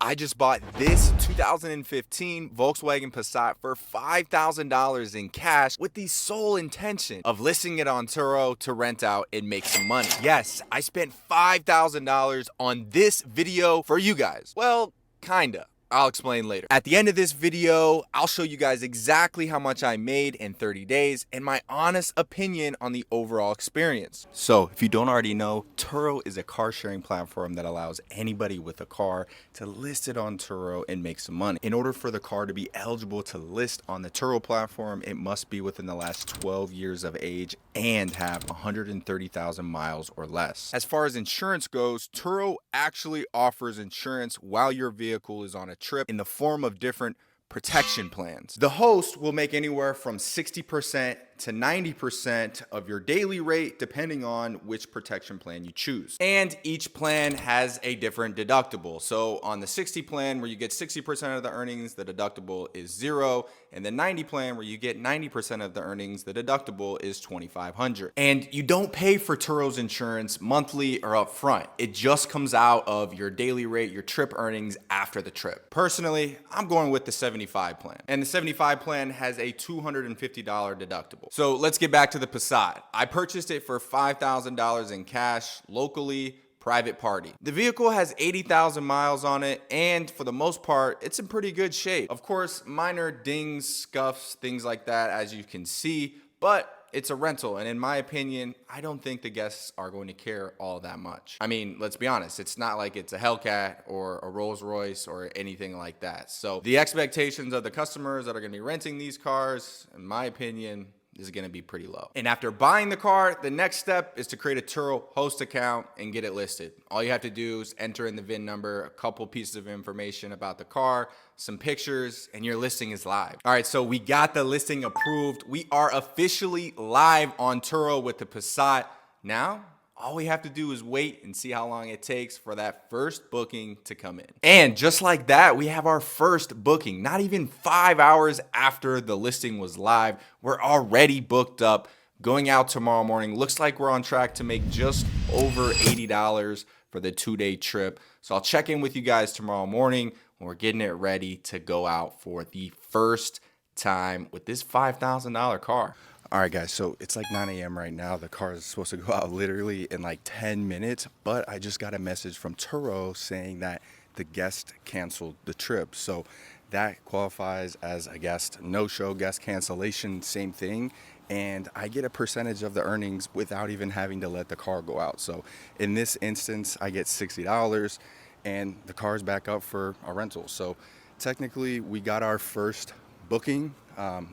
I just bought this 2015 Volkswagen Passat for $5,000 in cash with the sole intention of listing it on Turo to rent out and make some money. Yes, I spent $5,000 on this video for you guys. Well, kinda. I'll explain later. At the end of this video, I'll show you guys exactly how much I made in 30 days and my honest opinion on the overall experience. So if you don't already know, Turo is a car sharing platform that allows anybody with a car to list it on Turo and make some money. In order for the car to be eligible to list on the Turo platform, it must be within the last 12 years of age and have 130,000 miles or less. As far as insurance goes, Turo actually offers insurance while your vehicle is on a trip in the form of different protection plans. The host will make anywhere from 60% to 90% of your daily rate depending on which protection plan you choose. And each plan has a different deductible. So on the 60 plan where you get 60% of the earnings, the deductible is 0. And the 90 plan where you get 90% of the earnings, the deductible is $2,500. And you don't pay for Turo's insurance monthly or upfront. It just comes out of your daily rate, your trip earnings after the trip. Personally, I'm going with the 75 plan. And the 75 plan has a $250 deductible. So let's get back to the Passat. I purchased it for $5,000 in cash, locally, private party. The vehicle has 80,000 miles on it, and for the most part, it's in pretty good shape. Of course, minor dings, scuffs, things like that, as you can see, but it's a rental, and in my opinion, I don't think the guests are going to care all that much. I mean, let's be honest, it's not like it's a Hellcat or a Rolls Royce or anything like that. So the expectations of the customers that are going to be renting these cars, in my opinion, is going to be pretty low. And after buying the car, the next step is to create a Turo host account and get it listed. All you have to do is enter in the VIN number, a couple pieces of information about the car, some pictures, and your listing is live. All right, so we got the listing approved. We are officially live on Turo with the Passat. Now, all we have to do is wait and see how long it takes for that first booking to come in. And just like that, we have our first booking. Not even 5 hours after the listing was live, we're already booked up. Going out tomorrow morning. Looks like we're on track to make just over $80 for the 2-day trip. So I'll check in with you guys tomorrow morning when we're getting it ready to go out for the first time with this $5,000 car. All right, guys, so it's like 9 a.m. right now. The car is supposed to go out literally in like 10 minutes, but I just got a message from Turo saying that the guest canceled the trip. So that qualifies as a guest no-show, guest cancellation, same thing. And I get a percentage of the earnings without even having to let the car go out. So in this instance, I get $60 and the car is back up for a rental. So technically, we got our first booking.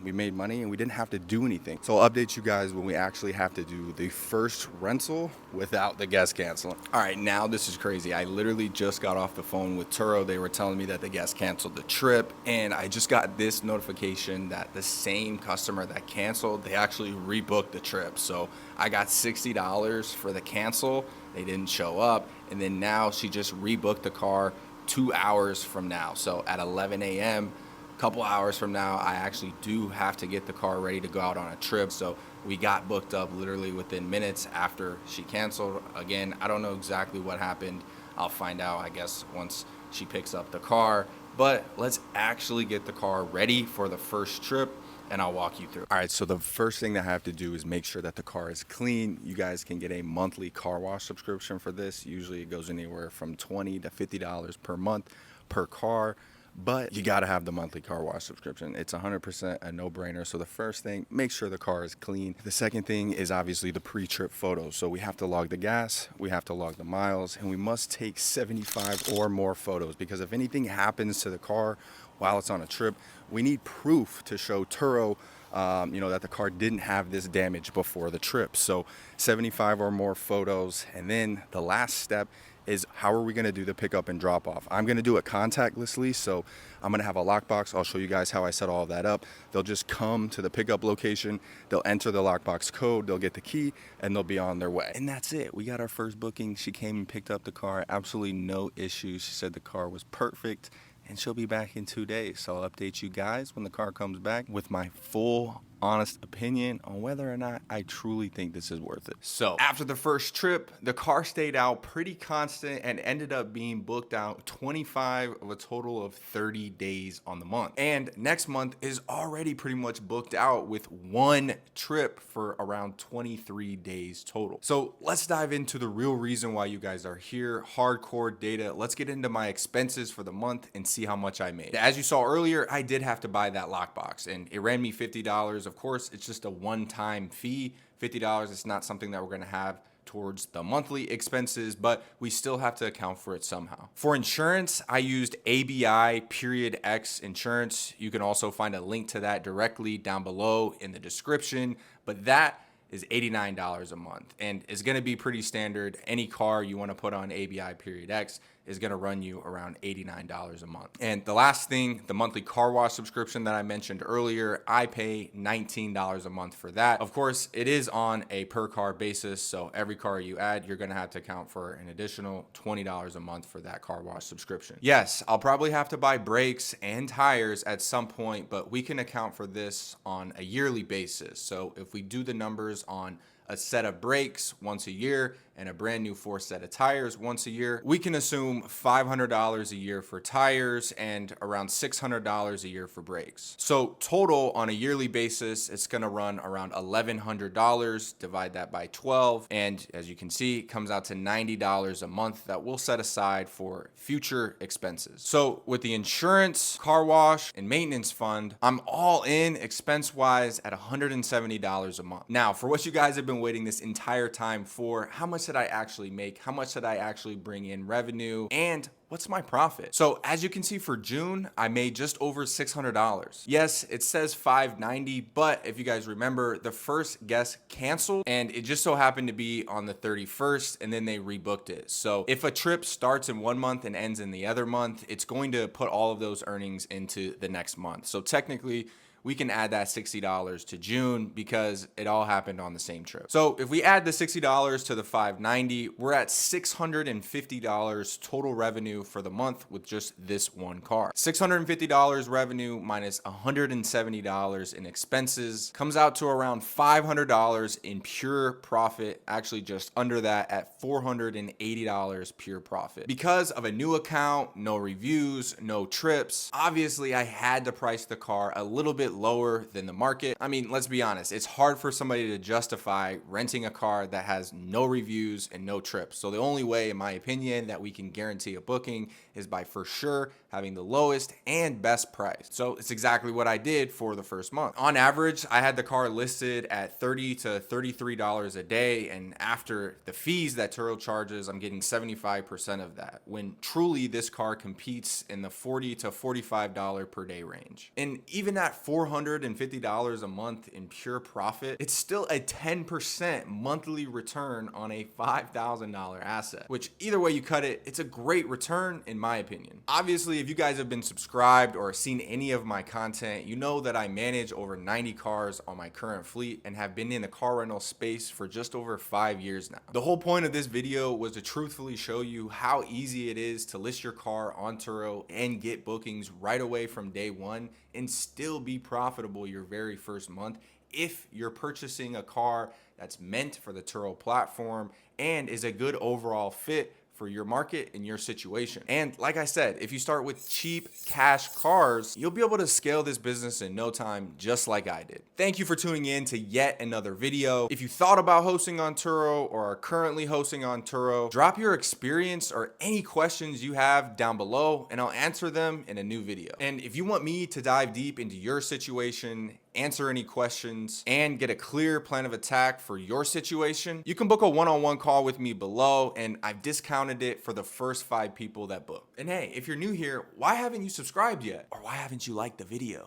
We made money and we didn't have to do anything. So I'll update you guys when we actually have to do the first rental without the guest canceling. All right, now this is crazy. I literally just got off the phone with Turo. They were telling me that the guest canceled the trip, and I just got this notification that the same customer that canceled, they actually rebooked the trip. So I got $60 for the cancel. They didn't show up, and then now she just rebooked the car 2 hours from now. So at 11 a.m., couple hours from now, I actually do have to get the car ready to go out on a trip. So we got booked up literally within minutes after she canceled. Again, I don't know exactly what happened. I'll find out, I guess, once she picks up the car. But let's actually get the car ready for the first trip, and I'll walk you through. All right, so the first thing that I have to do is make sure that the car is clean. You guys can get a monthly car wash subscription for this. Usually it goes anywhere from $20 to $50 per month per car. But you got to have the monthly car wash subscription. It's 100% a no-brainer. So the first thing, make sure the car is clean. The second thing is obviously the pre-trip photos. So we have to log the gas, we have to log the miles, and we must take 75 or more photos, because if anything happens to the car while it's on a trip, we need proof to show Turo that the car didn't have this damage before the trip. So 75 or more photos. And then the last step is, how are we going to do the pickup and drop off? I'm going to do it contactlessly. So I'm going to have a lockbox. I'll show you guys how I set all of that up. They'll just come to the pickup location. They'll enter the lockbox code. They'll get the key and they'll be on their way. And that's it. We got our first booking. She came and picked up the car. Absolutely no issues. She said the car was perfect, and she'll be back in 2 days. So I'll update you guys when the car comes back with my full honest opinion on whether or not I truly think this is worth it. So after the first trip, the car stayed out pretty constant and ended up being booked out 25 of a total of 30 days on the month. And next month is already pretty much booked out with one trip for around 23 days total. So let's dive into the real reason why you guys are here, hardcore data. Let's get into my expenses for the month and see how much I made. As you saw earlier, I did have to buy that lockbox and it ran me $50. Of course, it's just a one-time fee. $50, it's not something that we're gonna have towards the monthly expenses, but we still have to account for it somehow. For insurance, I used ABI Period X Insurance. You can also find a link to that directly down below in the description, but that is $89 a month and is going to be pretty standard. Any car you want to put on ABI Period X is going to run you around $89 a month. And the last thing, the monthly car wash subscription that I mentioned earlier, I pay $19 a month for that. Of course, it is on a per car basis, so every car you add, you're going to have to account for an additional $20 a month for that car wash subscription. Yes, I'll probably have to buy brakes and tires at some point, but we can account for this on a yearly basis. So if we do the numbers on a set of brakes once a year and a brand new 4 set of tires once a year, we can assume $500 a year for tires and around $600 a year for brakes. So total on a yearly basis, it's gonna run around $1,100, divide that by 12. And as you can see, it comes out to $90 a month that we'll set aside for future expenses. So with the insurance, car wash, and maintenance fund, I'm all in expense-wise at $170 a month. Now, for what you guys have been waiting this entire time for, how much did I actually make? How much did I actually bring in revenue? And what's my profit? So as you can see for June, I made just over $600. Yes, it says $590, but if you guys remember, the first guest canceled and it just so happened to be on the 31st and then they rebooked it. So if a trip starts in one month and ends in the other month, it's going to put all of those earnings into the next month. So technically, we can add that $60 to June because it all happened on the same trip. So if we add the $60 to the $590, we're at $650 total revenue for the month with just this one car. $650 revenue minus $170 in expenses comes out to around $500 in pure profit, actually just under that at $480 pure profit. Because of a new account, no reviews, no trips, obviously I had to price the car a little bit lower than the market. I mean, let's be honest, it's hard for somebody to justify renting a car that has no reviews and no trips. So the only way, in my opinion, that we can guarantee a booking is by for sure having the lowest and best price. So it's exactly what I did for the first month. On average, I had the car listed at $30 to $33 a day, and after the fees that Turo charges, I'm getting 75% of that, when truly this car competes in the $40 to $45 per day range. And even at $450 a month in pure profit, it's still a 10% monthly return on a $5,000 asset, which either way you cut it, it's a great return in my opinion. Obviously, if you guys have been subscribed or seen any of my content, you know that I manage over 90 cars on my current fleet and have been in the car rental space for just over 5 years now. The whole point of this video was to truthfully show you how easy it is to list your car on Turo and get bookings right away from day one and still be profitable your very first month if you're purchasing a car that's meant for the Turo platform and is a good overall fit for your market and your situation. And like I said, if you start with cheap cash cars, you'll be able to scale this business in no time, just like I did. Thank you for tuning in to yet another video. If you thought about hosting on Turo or are currently hosting on Turo, drop your experience or any questions you have down below and I'll answer them in a new video. And if you want me to dive deep into your situation, answer any questions, and get a clear plan of attack for your situation, you can book a one-on-one call with me below, and I've discounted it for the first 5 people that book. And hey, if you're new here, why haven't you subscribed yet? Or why haven't you liked the video?